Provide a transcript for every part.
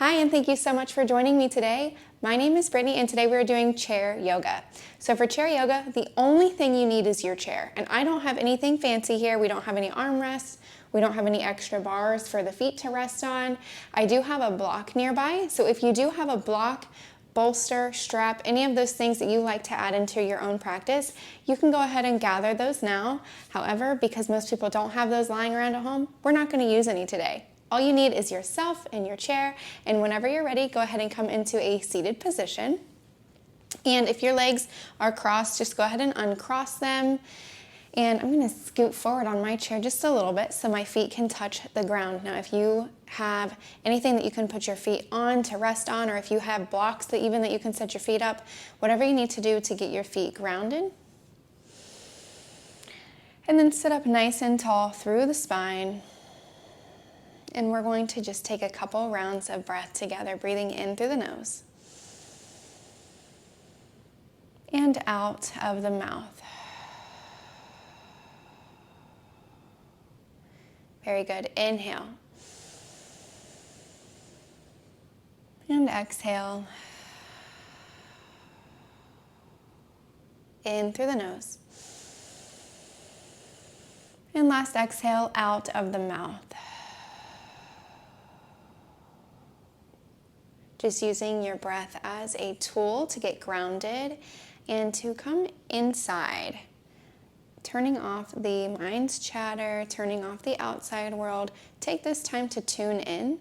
Hi, and thank you so much for joining me today. My name is Brittany, and today we're doing chair yoga. So for chair yoga, the only thing you need is your chair. And I don't have anything fancy here. We don't have any armrests. We don't have any extra bars for the feet to rest on. I do have a block nearby. So if you do have a block, bolster, strap, any of those things that you like to add into your own practice, you can go ahead and gather those now. However, because most people don't have those lying around at home, we're not going to use any today. All you need is yourself and your chair, and whenever you're ready, go ahead and come into a seated position. And if your legs are crossed, just go ahead and uncross them. And I'm going to scoot forward on my chair just a little bit so my feet can touch the ground. Now, if you have anything that you can put your feet on to rest on, or if you have blocks that you can set your feet up, whatever you need to do to get your feet grounded. And then sit up nice and tall through the spine. And we're going to just take a couple rounds of breath together, breathing in through the nose and out of the mouth. Very good. Inhale. And exhale. In through the nose. And last exhale out of the mouth. Just using your breath as a tool to get grounded and to come inside. Turning off the mind's chatter, turning off the outside world. Take this time to tune in.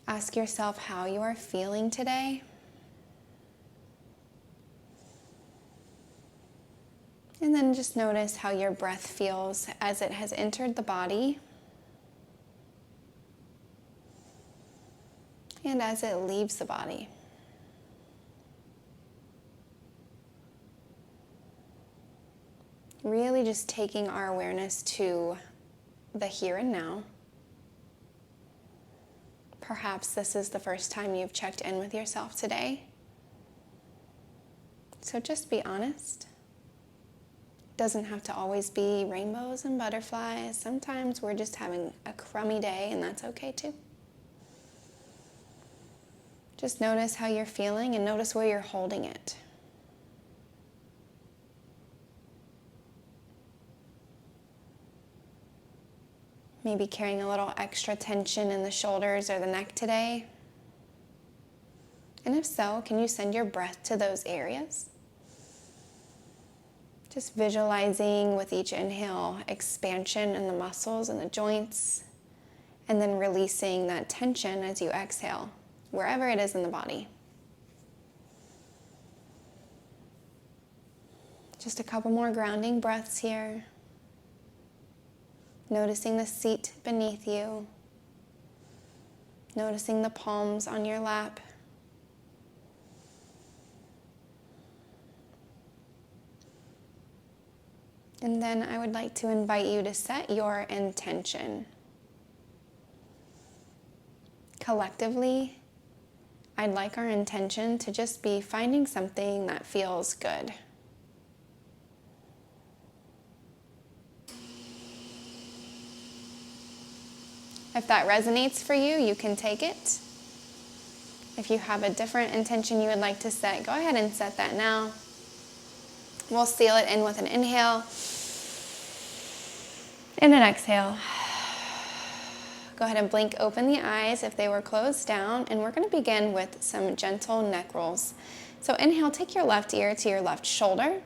Ask yourself how you are feeling today. And then just notice how your breath feels as it has entered the body and as it leaves the body. Really just taking our awareness to the here and now. Perhaps this is the first time you've checked in with yourself today. So just be honest. It doesn't have to always be rainbows and butterflies. Sometimes we're just having a crummy day, and that's okay too. Just notice how you're feeling and notice where you're holding it. Maybe carrying a little extra tension in the shoulders or the neck today. And if so, can you send your breath to those areas? Just visualizing with each inhale expansion in the muscles and the joints, and then releasing that tension as you exhale, wherever it is in the body. Just a couple more grounding breaths here. Noticing the seat beneath you. Noticing the palms on your lap. And then I would like to invite you to set your intention. Collectively, I'd like our intention to just be finding something that feels good. If that resonates for you, you can take it. If you have a different intention you would like to set, go ahead and set that now. We'll seal it in with an inhale and an exhale. Go ahead and blink open the eyes if they were closed down, and we're going to begin with some gentle neck rolls. So inhale, take your left ear to your left shoulder,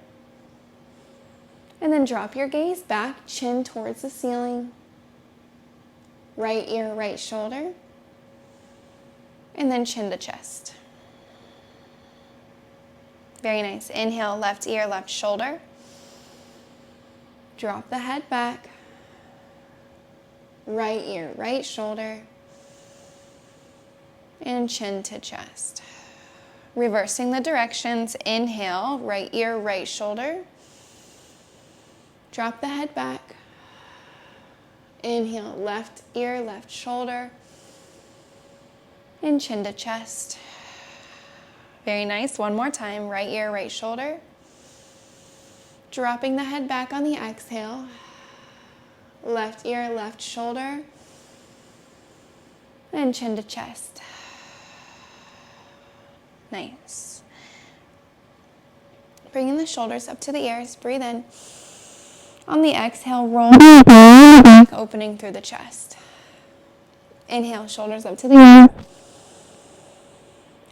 and then drop your gaze back, chin towards the ceiling. Right ear, right shoulder, and then chin to chest. Very nice. Inhale, left ear, left shoulder. Drop the head back. Right ear, right shoulder, and chin to chest. Reversing the directions. Inhale, right ear, right shoulder. Drop the head back. Inhale, left ear, left shoulder, and chin to chest. Very nice. One more time. Right ear, right shoulder. Dropping the head back on the exhale. Left ear, left shoulder, And chin to chest. Nice. Bringing the shoulders up to the ears. Breathe in. On the exhale, roll back, opening through the chest. Inhale, shoulders up to the ears.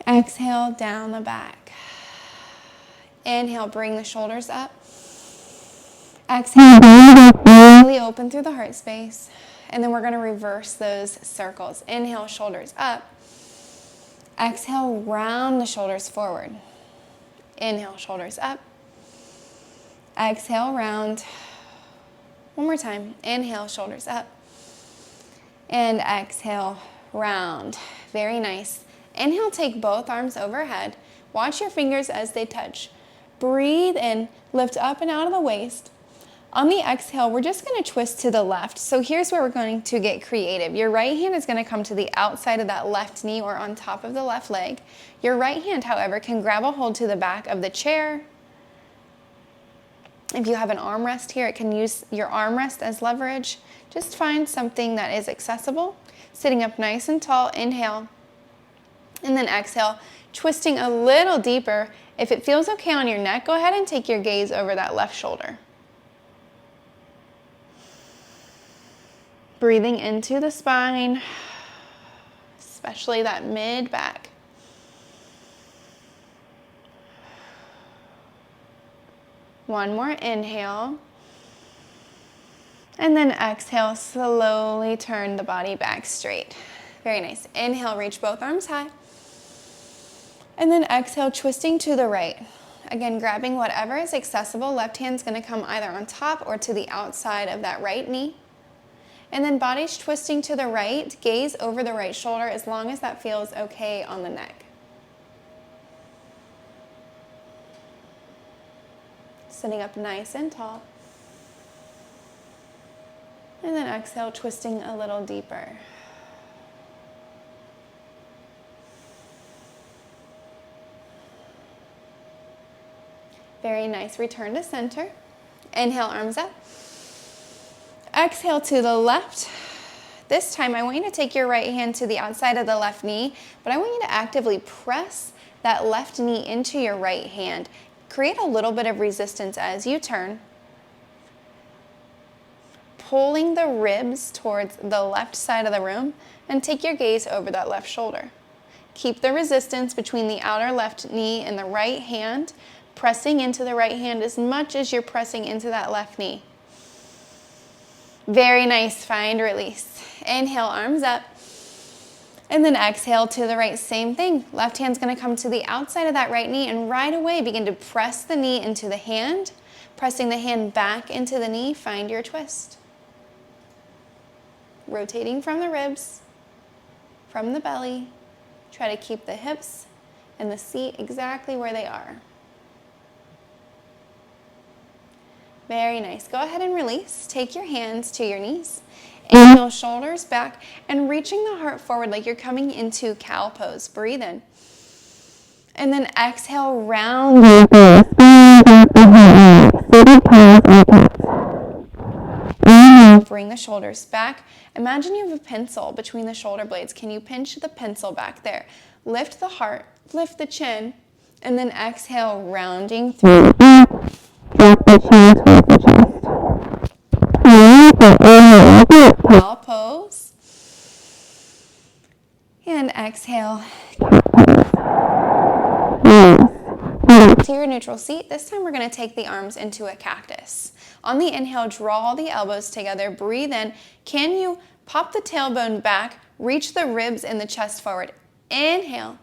Exhale, down the back. Inhale, bring the shoulders up. Exhale, really open through the heart space. And then we're going to reverse those circles. Inhale, shoulders up. Exhale, round the shoulders forward. Inhale, shoulders up. Exhale, round. One more time. Inhale, shoulders up. And exhale, round. Very nice. Inhale, take both arms overhead. Watch your fingers as they touch. Breathe in, lift up and out of the waist. On the exhale, we're just going to twist to the left. So here's where we're going to get creative. Your right hand is going to come to the outside of that left knee or on top of the left leg. Your right hand, however, can grab a hold to the back of the chair. If you have an armrest here, it can use your armrest as leverage. Just find something that is accessible. Sitting up nice and tall, inhale. And then exhale, twisting a little deeper. If it feels okay on your neck, go ahead and take your gaze over that left shoulder. Breathing into the spine, especially that mid-back. One more inhale. And then exhale, slowly turn the body back straight. Very nice. Inhale, reach both arms high. And then exhale, twisting to the right. Again, grabbing whatever is accessible. Left hand's going to come either on top or to the outside of that right knee. And then body's twisting to the right, gaze over the right shoulder as long as that feels okay on the neck. Sitting up nice and tall. And then exhale, twisting a little deeper. Very nice. Return to center. Inhale, arms up. Exhale to the left. This time I want you to take your right hand to the outside of the left knee, but I want you to actively press that left knee into your right hand. Create a little bit of resistance as you turn. Pulling the ribs towards the left side of the room and take your gaze over that left shoulder. Keep the resistance between the outer left knee and the right hand, pressing into the right hand as much as you're pressing into that left knee. Very nice. Find release. Inhale, arms up. And then exhale to the right. Same thing. Left hand's going to come to the outside of that right knee and right away begin to press the knee into the hand. Pressing the hand back into the knee. Find your twist. Rotating from the ribs, from the belly. Try to keep the hips and the seat exactly where they are. Very nice. Go ahead and release. Take your hands to your knees. Inhale, shoulders back, and reaching the heart forward like you're coming into cow pose. Breathe in. And then exhale, round. Bring the shoulders back. Imagine you have a pencil between the shoulder blades. Can you pinch the pencil back there? Lift the heart, lift the chin, and then exhale, rounding through. Drop the chin towards the chest. Cow pose. And exhale. To your neutral seat. This time we're going to take the arms into a cactus. On the inhale, draw the elbows together. Breathe in. Can you pop the tailbone back? Reach the ribs and the chest forward. Inhale.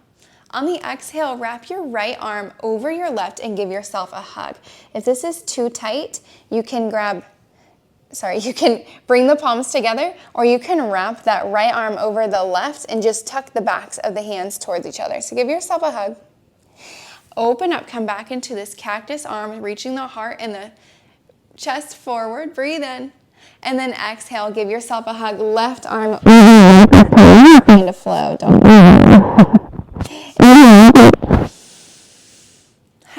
On the exhale, wrap your right arm over your left and give yourself a hug. If this is too tight, you can bring the palms together, or you can wrap that right arm over the left and just tuck the backs of the hands towards each other. So give yourself a hug. Open up, come back into this cactus arm, reaching the heart and the chest forward. Breathe in. And then exhale, give yourself a hug. Left arm to flow.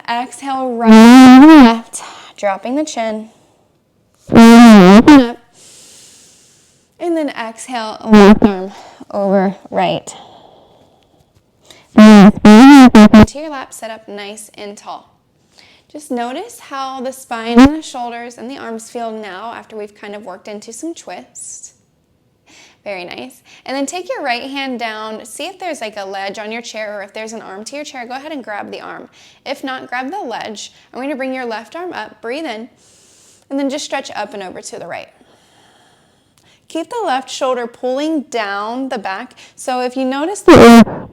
Exhale, right, left, dropping the chin. Open up. And then exhale, left arm over right. To your lap, sit up nice and tall. Just notice how the spine and the shoulders and the arms feel now after we've kind of worked into some twists. Very nice. And then take your right hand down. See if there's like a ledge on your chair or if there's an arm to your chair. Go ahead and grab the arm. If not, grab the ledge. I'm going to bring your left arm up. Breathe in. And then just stretch up and over to the right. Keep the left shoulder pulling down the back. So if you notice the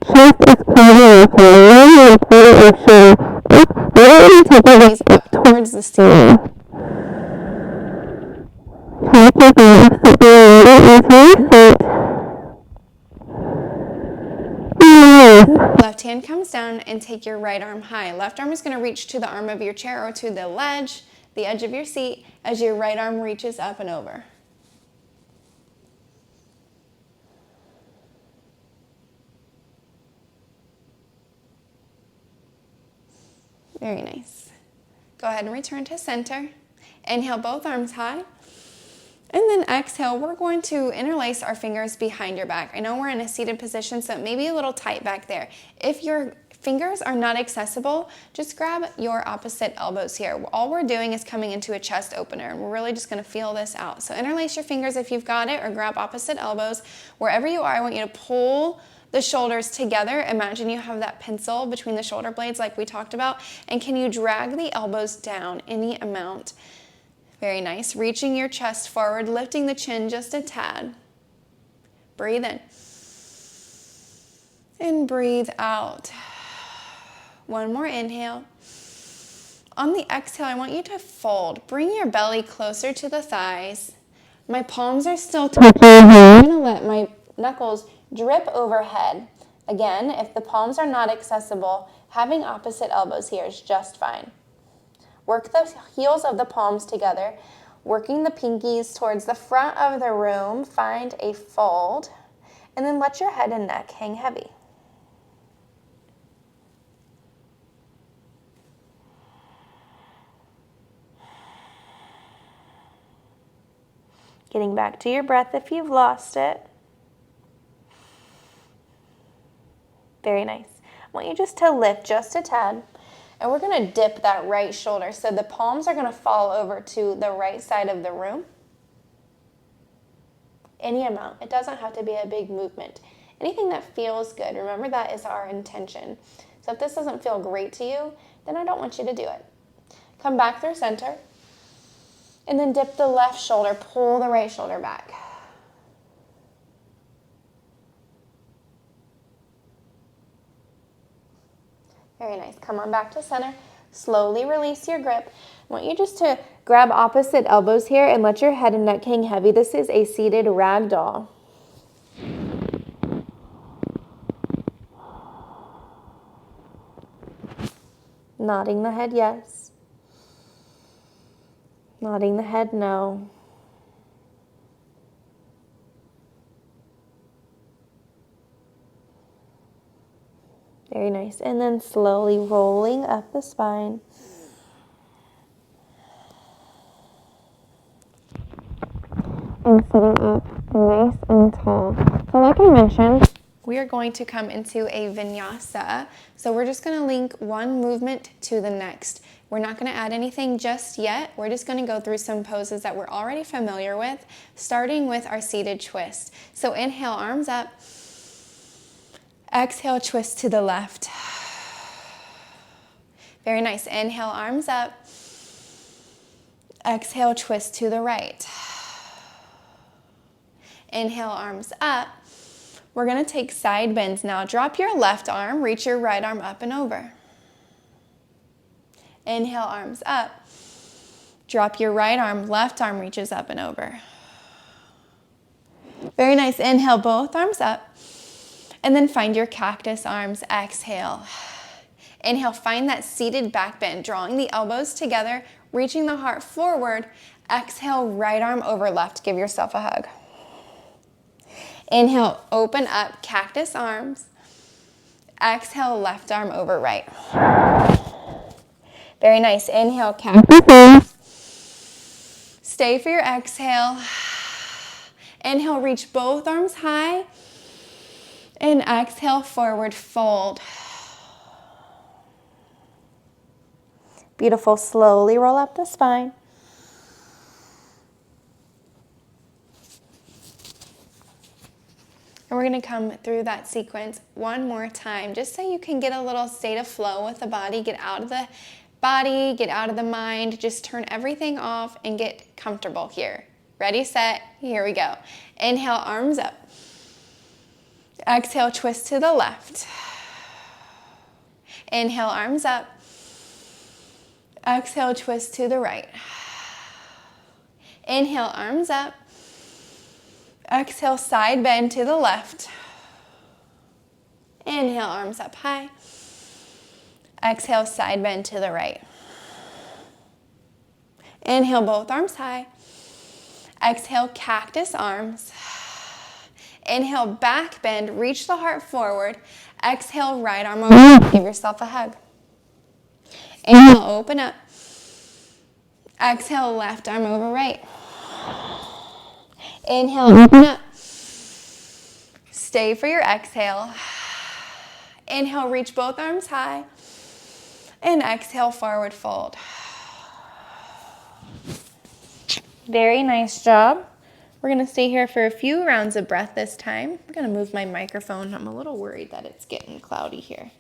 chest is up towards the ceiling. Left hand comes down and take your right arm high. Left arm is going to reach to the arm of your chair or to the ledge, the edge of your seat, as your right arm reaches up and over. Very nice. Go ahead and return to center. Inhale both arms high. And then exhale, we're going to interlace our fingers behind your back. I know we're in a seated position, so it may be a little tight back there. If your fingers are not accessible, just grab your opposite elbows here. All we're doing is coming into a chest opener, and we're really just going to feel this out. So interlace your fingers if you've got it, or grab opposite elbows. Wherever you are, I want you to pull the shoulders together. Imagine you have that pencil between the shoulder blades like we talked about, and can you drag the elbows down any amount? Very nice. Reaching your chest forward, lifting the chin just a tad. Breathe in. And breathe out. One more inhale. On the exhale, I want you to fold. Bring your belly closer to the thighs. My palms are still touching. I'm going to let my knuckles drip overhead. Again, if the palms are not accessible, having opposite elbows here is just fine. Work the heels of the palms together, working the pinkies towards the front of the room. Find a fold, and then let your head and neck hang heavy. Getting back to your breath if you've lost it. Very nice. I want you just to lift just a tad. And we're going to dip that right shoulder. So the palms are going to fall over to the right side of the room. Any amount. It doesn't have to be a big movement. Anything that feels good. Remember, that is our intention. So if this doesn't feel great to you, then I don't want you to do it. Come back through center. And then dip the left shoulder. Pull the right shoulder back. Very nice. Come on back to center. Slowly release your grip. I want you just to grab opposite elbows here and let your head and neck hang heavy. This is a seated ragdoll. Nodding the head yes. Nodding the head no. Very nice. And then slowly rolling up the spine. And sitting up nice and tall. So like I mentioned, we are going to come into a vinyasa. So we're just going to link one movement to the next. We're not going to add anything just yet. We're just going to go through some poses that we're already familiar with, starting with our seated twist. So inhale, arms up. Exhale, twist to the left. Very nice. Inhale, arms up. Exhale, twist to the right. Inhale, arms up. We're going to take side bends now. Drop your left arm, reach your right arm up and over. Inhale, arms up. Drop your right arm, left arm reaches up and over. Very nice. Inhale, both arms up. And then find your cactus arms. Exhale. Inhale, find that seated back bend, drawing the elbows together, reaching the heart forward. Exhale, right arm over left. Give yourself a hug. Inhale, open up, cactus arms. Exhale, left arm over right. Very nice. Inhale, cactus arms. Stay for your exhale. Inhale, reach both arms high. And exhale, forward fold. Beautiful. Slowly roll up the spine. And we're going to come through that sequence one more time, just so you can get a little state of flow with the body. Get out of the body, get out of the mind. Just turn everything off and get comfortable here. Ready, set, here we go. Inhale, arms up. Exhale, twist to the left. Inhale, arms up. Exhale, twist to the right. Inhale, arms up. Exhale, side bend to the left. Inhale, arms up high. Exhale, side bend to the right. Inhale, both arms high. Exhale, cactus arms. Inhale, back bend, reach the heart forward. Exhale, right arm over. Give yourself a hug. Inhale, open up. Exhale, left arm over right. Inhale, open up. Stay for your exhale. Inhale, reach both arms high. And exhale, forward fold. Very nice job. We're going to stay here for a few rounds of breath this time. I'm going to move my microphone. I'm a little worried that it's getting cloudy here.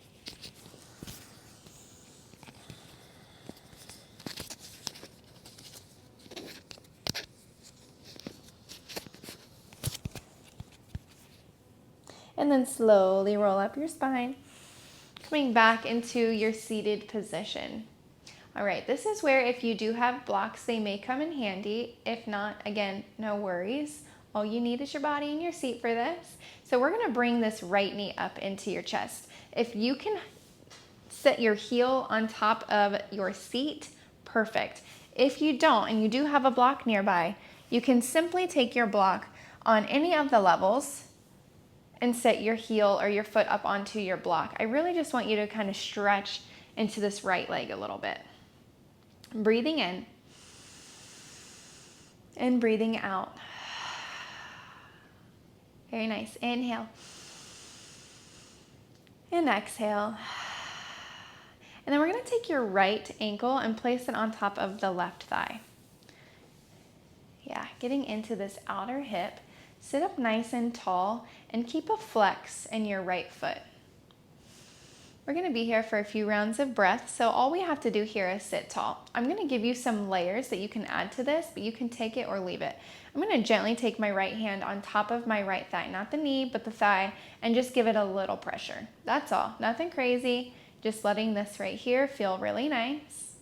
And then slowly roll up your spine, coming back into your seated position. All right, this is where if you do have blocks, they may come in handy. If not, again, no worries. All you need is your body and your seat for this. So we're gonna bring this right knee up into your chest. If you can set your heel on top of your seat, perfect. If you don't, and you do have a block nearby, you can simply take your block on any of the levels and set your heel or your foot up onto your block. I really just want you to kind of stretch into this right leg a little bit. Breathing in and breathing out. Very nice. Inhale and exhale. And then we're going to take your right ankle and place it on top of the left thigh. Yeah, getting into this outer hip. Sit up nice and tall and keep a flex in your right foot. We're going to be here for a few rounds of breath, so all we have to do here is sit tall. I'm going to give you some layers that you can add to this, but you can take it or leave it. I'm going to gently take my right hand on top of my right thigh, not the knee, but the thigh, and just give it a little pressure. That's all. Nothing crazy. Just letting this right here feel really nice.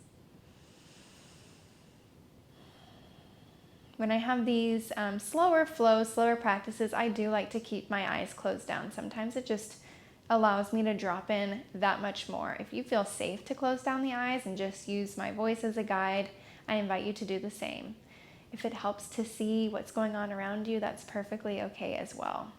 When I have these slower flows, slower practices, I do like to keep my eyes closed down. Sometimes it just allows me to drop in that much more. If you feel safe to close down the eyes and just use my voice as a guide, I invite you to do the same. If it helps to see what's going on around you, that's perfectly okay as well.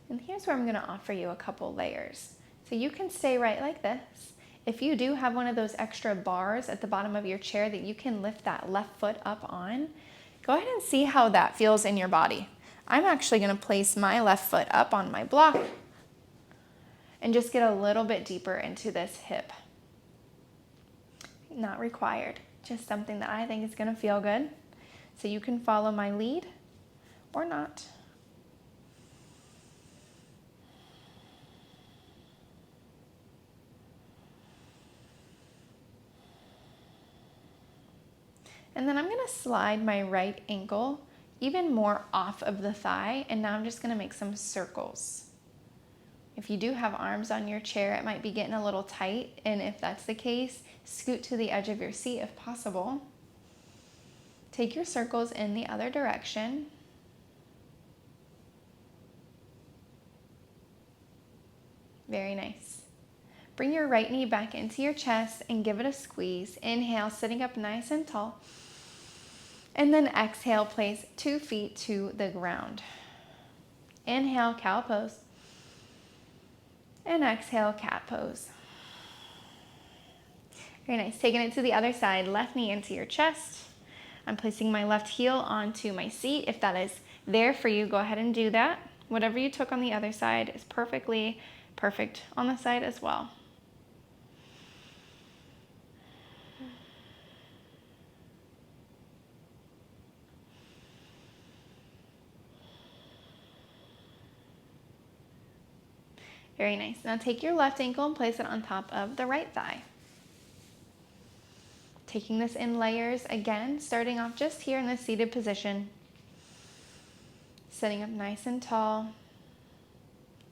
And here's where I'm going to offer you a couple layers. So you can stay right like this. If you do have one of those extra bars at the bottom of your chair that you can lift that left foot up on, go ahead and see how that feels in your body. I'm actually going to place my left foot up on my block and just get a little bit deeper into this hip. Not required, just something that I think is going to feel good. So you can follow my lead or not. And then I'm going to slide my right ankle even more off of the thigh, and now I'm just going to make some circles. If you do have arms on your chair, it might be getting a little tight, and if that's the case, scoot to the edge of your seat if possible. Take your circles in the other direction. Very nice. Bring your right knee back into your chest and give it a squeeze. Inhale, sitting up nice and tall. And then exhale, place 2 feet to the ground. Inhale, cow pose. And exhale, cat pose. Very nice. Taking it to the other side, left knee into your chest. I'm placing my left heel onto my seat. If that is there for you, go ahead and do that. Whatever you took on the other side is perfectly perfect on the side as well. Very nice. Now take your left ankle and place it on top of the right thigh. Taking this in layers again, starting off just here in the seated position. Sitting up nice and tall.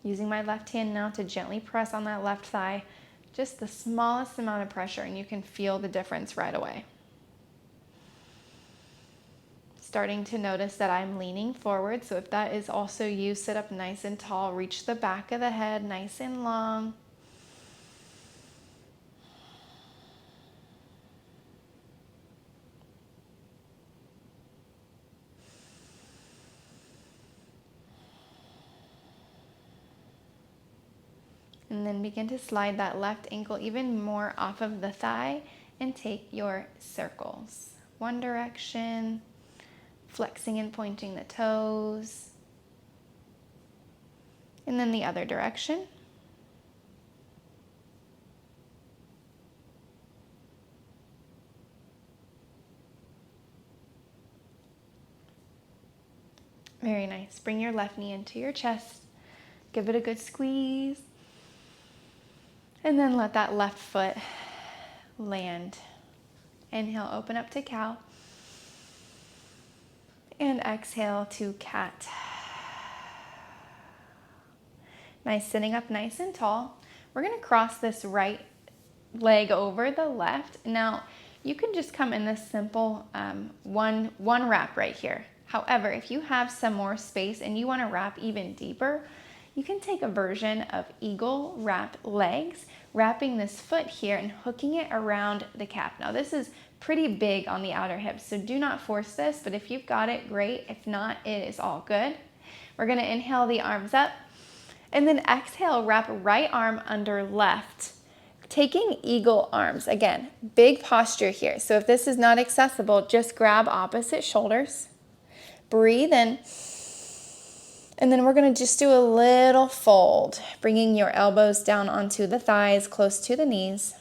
Using my left hand now to gently press on that left thigh. Just the smallest amount of pressure, and you can feel the difference right away. Starting to notice that I'm leaning forward, so if that is also you, sit up nice and tall, reach the back of the head nice and long. And then begin to slide that left ankle even more off of the thigh and take your circles. One direction. Flexing and pointing the toes. And then the other direction. Very nice. Bring your left knee into your chest. Give it a good squeeze. And then let that left foot land. Inhale, open up to cow. And exhale to cat. Nice, sitting up nice and tall. We're gonna cross this right leg over the left. Now, you can just come in this simple one wrap right here. However, if you have some more space and you wanna wrap even deeper, you can take a version of eagle wrap legs, wrapping this foot here and hooking it around the calf. Now, this is pretty big on the outer hips, so do not force this, but if you've got it, great. If not, it is all good. We're gonna inhale the arms up, and then exhale, wrap right arm under left. Taking eagle arms, again, big posture here. So if this is not accessible, just grab opposite shoulders, breathe in, and then we're gonna just do a little fold, bringing your elbows down onto the thighs, close to the knees.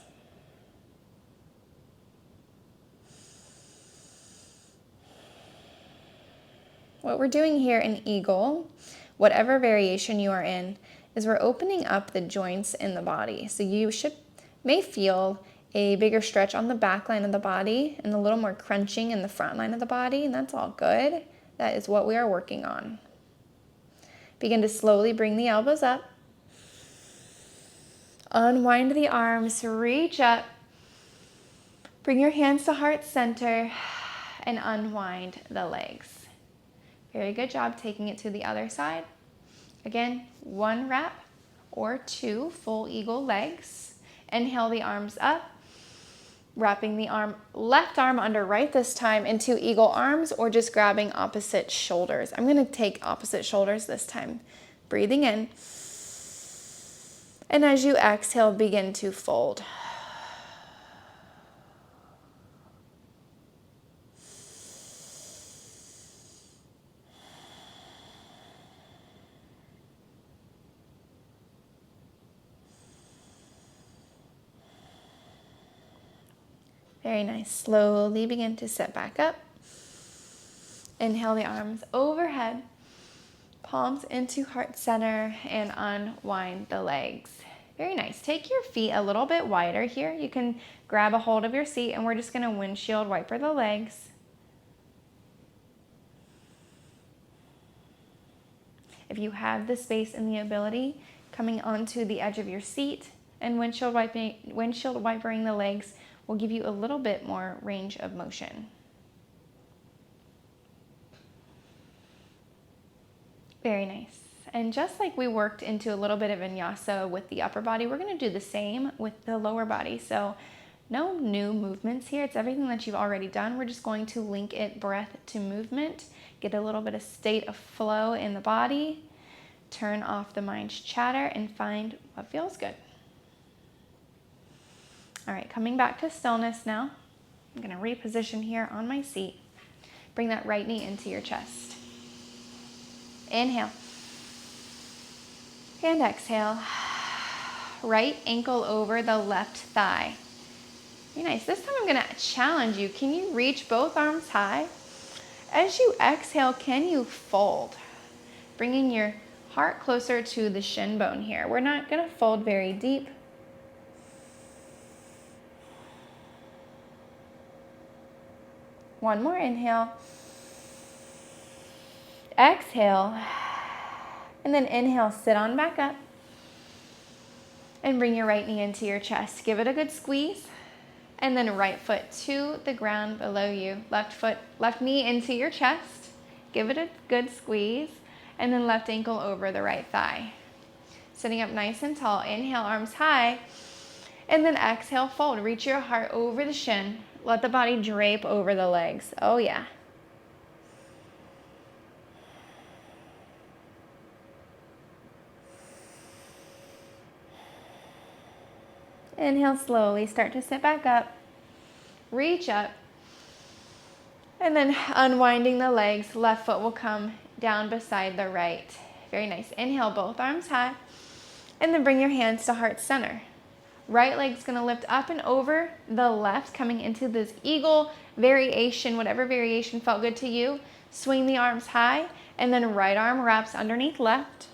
What we're doing here in eagle, whatever variation you are in, is we're opening up the joints in the body. So you may feel a bigger stretch on the back line of the body and a little more crunching in the front line of the body, and that's all good. That is what we are working on. Begin to slowly bring the elbows up. Unwind the arms, reach up. Bring your hands to heart center and unwind the legs. Very good job taking it to the other side. Again, one wrap or two full eagle legs. Inhale the arms up, wrapping the left arm under right this time into eagle arms, or just grabbing opposite shoulders. I'm gonna take opposite shoulders this time. Breathing in. And as you exhale, begin to fold. Very nice. Slowly begin to sit back up. Inhale the arms overhead, palms into heart center, and unwind the legs. Very nice. Take your feet a little bit wider here. You can grab a hold of your seat, and we're just going to windshield wiper the legs. If you have the space and the ability, coming onto the edge of your seat and windshield wipering the legs will give you a little bit more range of motion. Very nice. And just like we worked into a little bit of vinyasa with the upper body, we're going to do the same with the lower body. So no new movements here. It's everything that you've already done. We're just going to link it breath to movement, get a little bit of state of flow in the body, turn off the mind's chatter, and find what feels good. All right, coming back to stillness now. I'm gonna reposition here on my seat. Bring that right knee into your chest. Inhale. And exhale. Right ankle over the left thigh. Very nice. This time I'm gonna challenge you. Can you reach both arms high? As you exhale, can you fold? Bringing your heart closer to the shin bone here. We're not gonna fold very deep. One more inhale. Exhale. And then inhale, sit on back up. And bring your right knee into your chest. Give it a good squeeze. And then right foot to the ground below you. Left knee into your chest. Give it a good squeeze. And then left ankle over the right thigh. Sitting up nice and tall. Inhale, arms high. And then exhale, fold. Reach your heart over the shin. Let the body drape over the legs. Oh yeah. Inhale slowly, start to sit back up, reach up, and then unwinding the legs, left foot will come down beside the right. Very nice. Inhale, both arms high, and then bring your hands to heart center. Right leg's gonna lift up and over the left, coming into this eagle variation, whatever variation felt good to you. Swing the arms high, and then right arm wraps underneath left.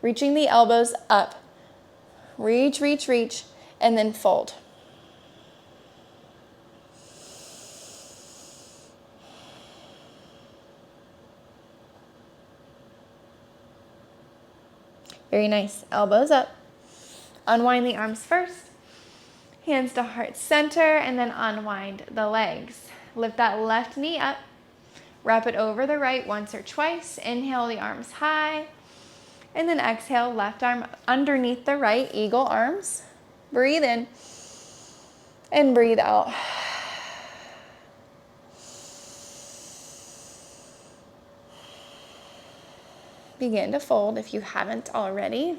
Reaching the elbows up. Reach, reach, reach, and then fold. Very nice. Elbows up. Unwind the arms first. Hands to heart center, and then unwind the legs. Lift that left knee up. Wrap it over the right once or twice. Inhale the arms high. And then exhale, left arm underneath the right, eagle arms. Breathe in and breathe out. Begin to fold if you haven't already.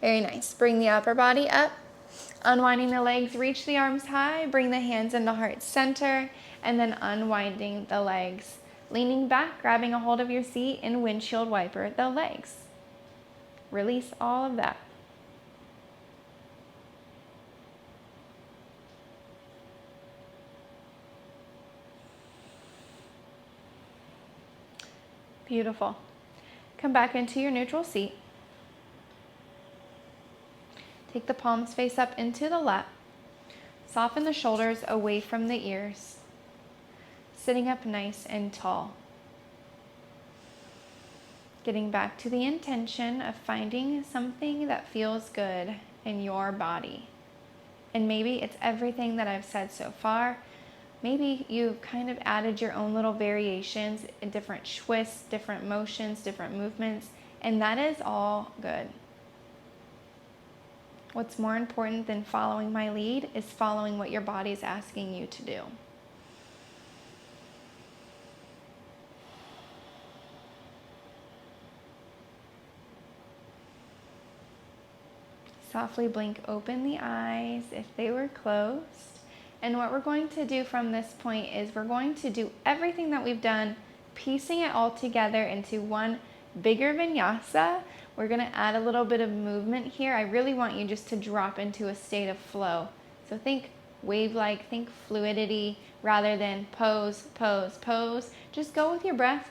Very nice. Bring the upper body up. Unwinding the legs, reach the arms high, bring the hands into heart center, and then unwinding the legs. Leaning back, grabbing a hold of your seat, and windshield wiper the legs. Release all of that. Beautiful. Come back into your neutral seat. Take the palms face up into the lap. Soften the shoulders away from the ears. Sitting up nice and tall. Getting back to the intention of finding something that feels good in your body. And maybe it's everything that I've said so far. Maybe you've kind of added your own little variations, different twists, different motions, different movements, and that is all good. What's more important than following my lead is following what your body's asking you to do. Softly blink open the eyes if they were closed. And what we're going to do from this point is we're going to do everything that we've done, piecing it all together into one bigger vinyasa. We're going to add a little bit of movement here. I really want you just to drop into a state of flow. So think wave-like, think fluidity rather than pose, pose, pose. Just go with your breath.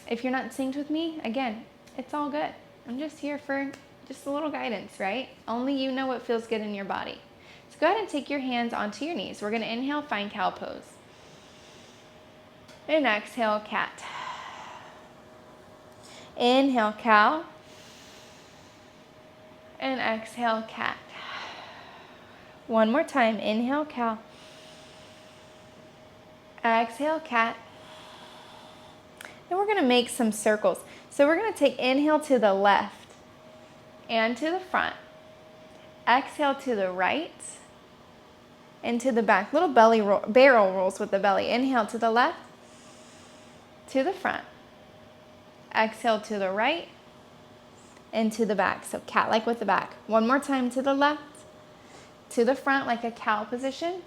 If you're not synced with me, again, it's all good. I'm just here for just a little guidance, right? Only you know what feels good in your body. So go ahead and take your hands onto your knees. We're going to inhale, find cow pose. And exhale, cat. Inhale, cow. And exhale, cat. One more time. Inhale, cow. Exhale, cat. Then we're going to make some circles. So we're going to take inhale to the left and to the front. Exhale to the right into the back. Little belly roll, barrel rolls with the belly. Inhale to the left, to the front. Exhale to the right, into the back. So cat-like with the back. One more time to the left, to the front like a cow position.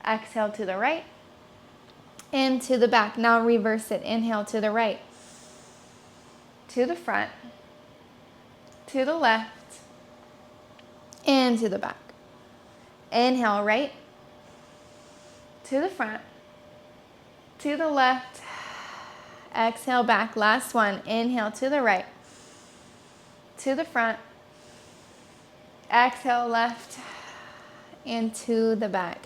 Exhale to the right, and to the back. Now reverse it. Inhale to the right, to the front, to the left, and to the back. Inhale right, to the front, to the left. Exhale back. Last one. Inhale to the right, to the front. Exhale left, and to the back.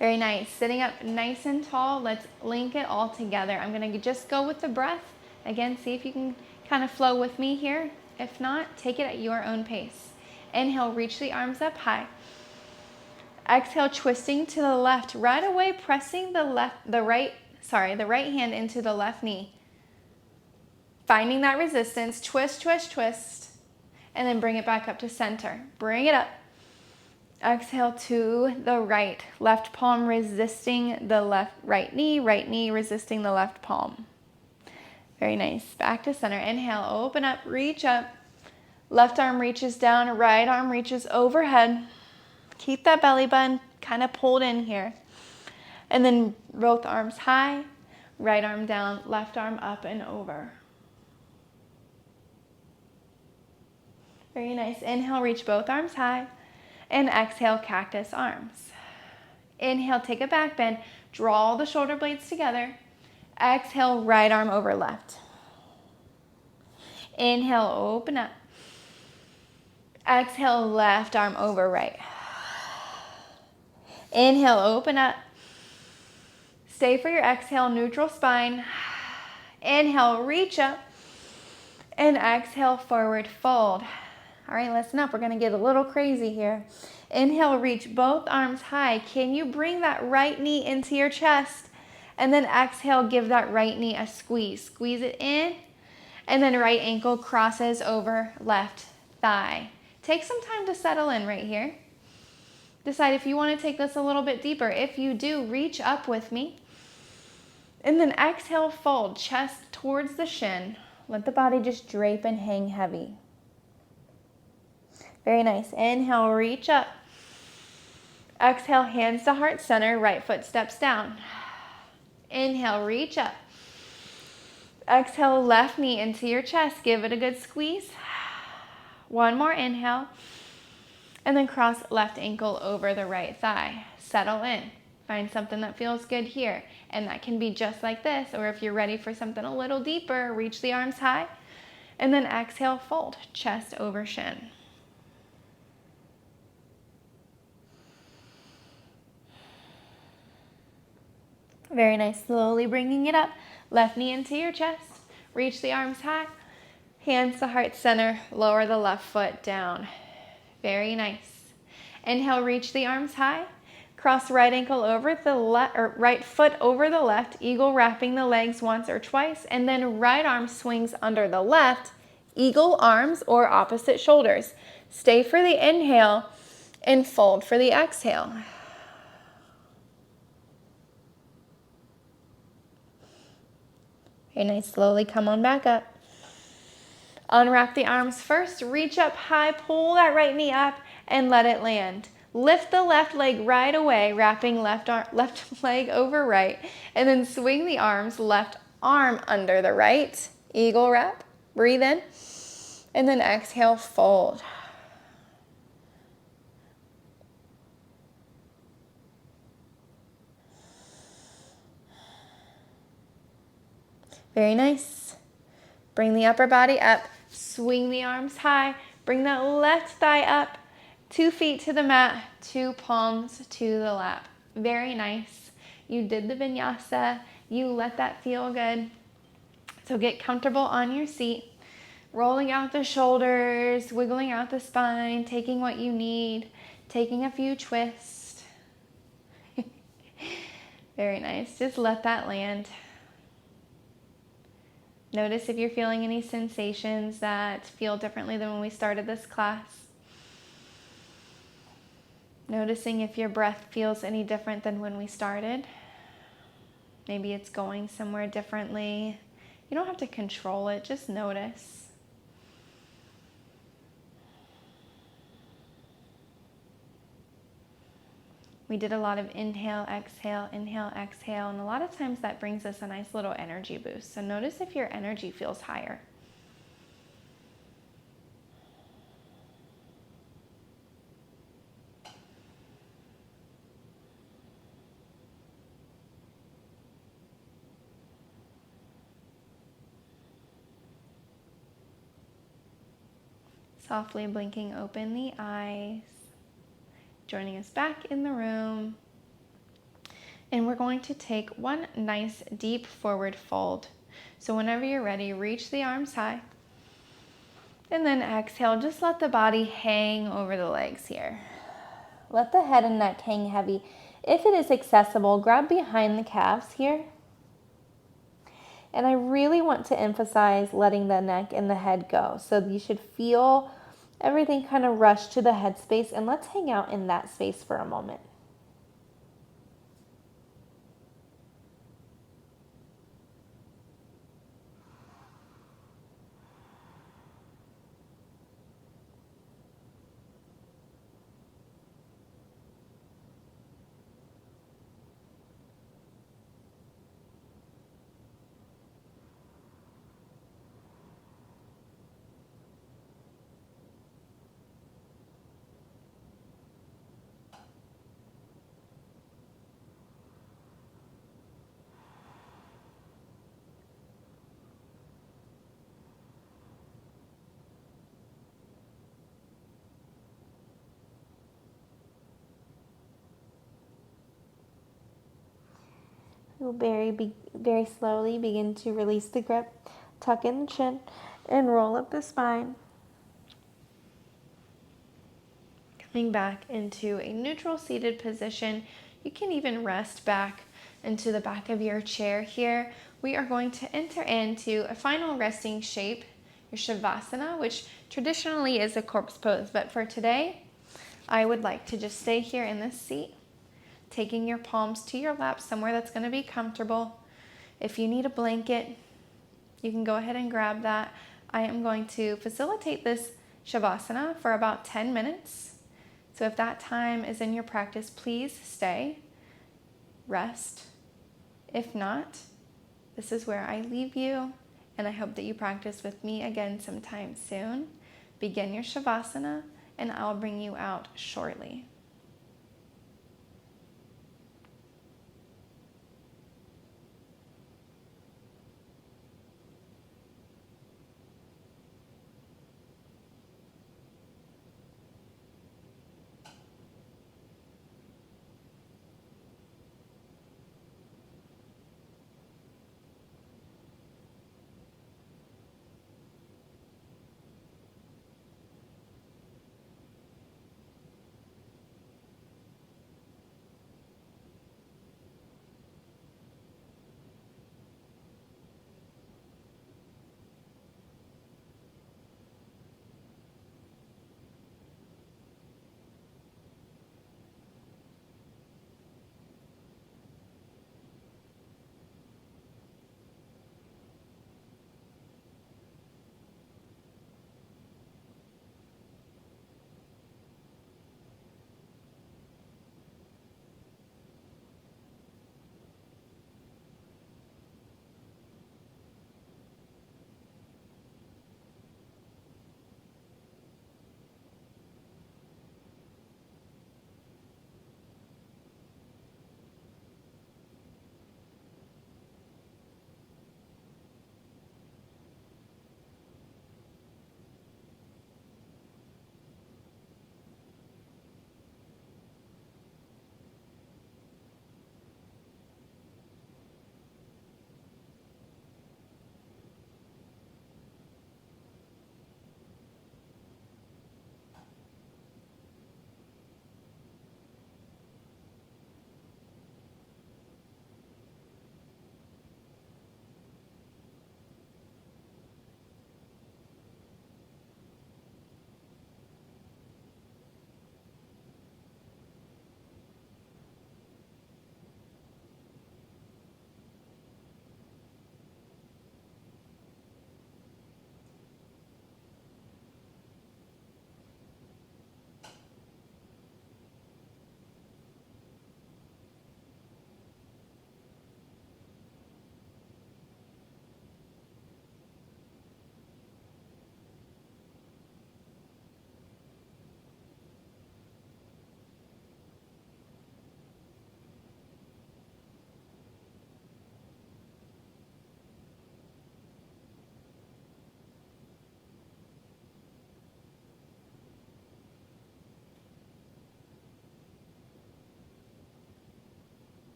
Very nice. Sitting up nice and tall. Let's link it all together. I'm going to just go with the breath. Again, see if you can kind of flow with me here. If not, take it at your own pace. Inhale, reach the arms up high. Exhale, twisting to the left. Right away, pressing the right hand into the left knee. Finding that resistance. Twist, twist, twist. And then bring it back up to center. Bring it up. Exhale to the right. Left palm resisting the right knee resisting the left palm. Very nice. Back to center. Inhale, open up, reach up. Left arm reaches down, right arm reaches overhead. Keep that belly button kind of pulled in here. And then both arms high, right arm down, left arm up and over. Very nice. Inhale, reach both arms high. And exhale, cactus arms. Inhale, take a back bend. Draw the shoulder blades together. Exhale, right arm over left. Inhale, open up. Exhale, left arm over right. Inhale, open up. Stay for your exhale, neutral spine. Inhale, reach up. And exhale, forward fold. All right, listen up. We're going to get a little crazy here. Inhale, reach both arms high. Can you bring that right knee into your chest? And then exhale, give that right knee a squeeze. Squeeze it in. And then right ankle crosses over left thigh. Take some time to settle in right here. Decide if you want to take this a little bit deeper. If you do, reach up with me. And then exhale, fold. Chest towards the shin. Let the body just drape and hang heavy. Very nice. Inhale, reach up. Exhale, hands to heart center. Right foot steps down. Inhale, reach up. Exhale, left knee into your chest. Give it a good squeeze. One more inhale. And then cross left ankle over the right thigh. Settle in. Find something that feels good here. And that can be just like this. Or if you're ready for something a little deeper, reach the arms high. And then exhale, fold. Chest over shin. Very nice. Slowly bringing it up. Left knee into your chest. Reach the arms high. Hands to heart center. Lower the left foot down. Very nice. Inhale, reach the arms high. Cross right ankle over the left, or right foot over the left. Eagle wrapping the legs once or twice. And then right arm swings under the left. Eagle arms or opposite shoulders. Stay for the inhale and fold for the exhale. Very nice. Slowly come on back up. Unwrap the arms first. Reach up high. Pull that right knee up and let it land. Lift the left leg right away, wrapping left leg over right. And then swing the arms, left arm under the right. Eagle wrap. Breathe in. And then exhale, fold. Very nice. Bring the upper body up. Swing the arms high. Bring that left thigh up. 2 feet to the mat. 2 palms to the lap. Very nice. You did the vinyasa. You let that feel good. So get comfortable on your seat. Rolling out the shoulders. Wiggling out the spine. Taking what you need. Taking a few twists. Very nice. Just let that land. Notice if you're feeling any sensations that feel differently than when we started this class. Noticing if your breath feels any different than when we started. Maybe it's going somewhere differently. You don't have to control it, just notice. We did a lot of inhale, exhale, and a lot of times that brings us a nice little energy boost. So notice if your energy feels higher. Softly blinking open the eyes, joining us back in the room. And we're going to take one nice deep forward fold. So whenever you're ready, reach the arms high. And then exhale, just let the body hang over the legs here. Let the head and neck hang heavy. If it is accessible, grab behind the calves here. And I really want to emphasize letting the neck and the head go. So you should feel everything kind of rush to the head space, and let's hang out in that space for a moment. You'll very slowly begin to release the grip, tuck in the chin, and roll up the spine. Coming back into a neutral seated position. You can even rest back into the back of your chair here. We are going to enter into a final resting shape, your Shavasana, which traditionally is a corpse pose, but for today, I would like to just stay here in this seat, taking your palms to your lap, somewhere that's going to be comfortable. If you need a blanket, you can go ahead and grab that. I am going to facilitate this Shavasana for about 10 minutes. So if that time is in your practice, please stay, rest. If not, this is where I leave you, and I hope that you practice with me again sometime soon. Begin your Shavasana, and I'll bring you out shortly.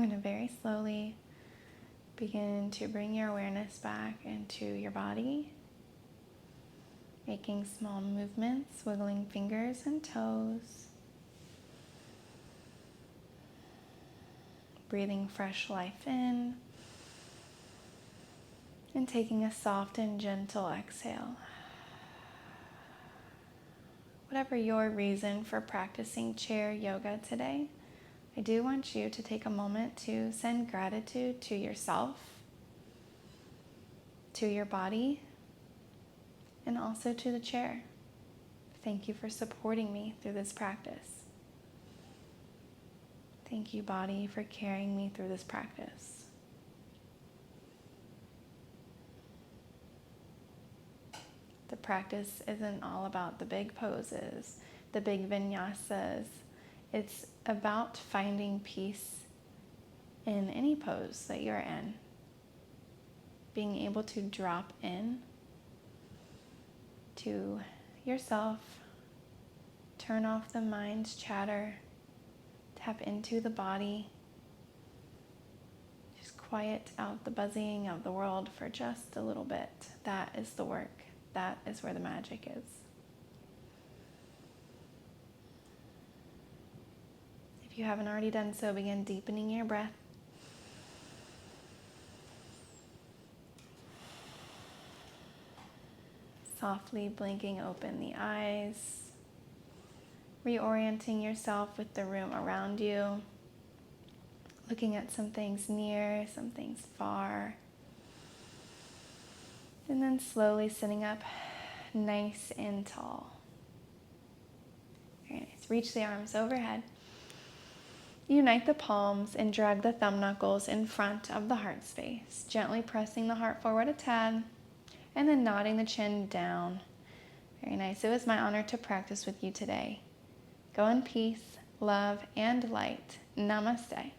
we're going to very slowly begin to bring your awareness back into your body, making small movements, wiggling fingers and toes, breathing fresh life in, and taking a soft and gentle exhale. Whatever your reason for practicing chair yoga today, I do want you to take a moment to send gratitude to yourself, to your body, and also to the chair. Thank you for supporting me through this practice. Thank you, body, for carrying me through this practice. The practice isn't all about the big poses, the big vinyasas. It's about finding peace in any pose that you're in. Being able to drop in to yourself, turn off the mind's chatter, tap into the body, just quiet out the buzzing of the world for just a little bit. That is the work. That is where the magic is. If you haven't already done so, begin deepening your breath. Softly blinking open the eyes, reorienting yourself with the room around you, looking at some things near, some things far, and then slowly sitting up nice and tall. Very nice. Reach the arms overhead. Unite the palms and drag the thumb knuckles in front of the heart space, gently pressing the heart forward a tad, and then nodding the chin down. Very nice. It was my honor to practice with you today. Go in peace, love, and light. Namaste.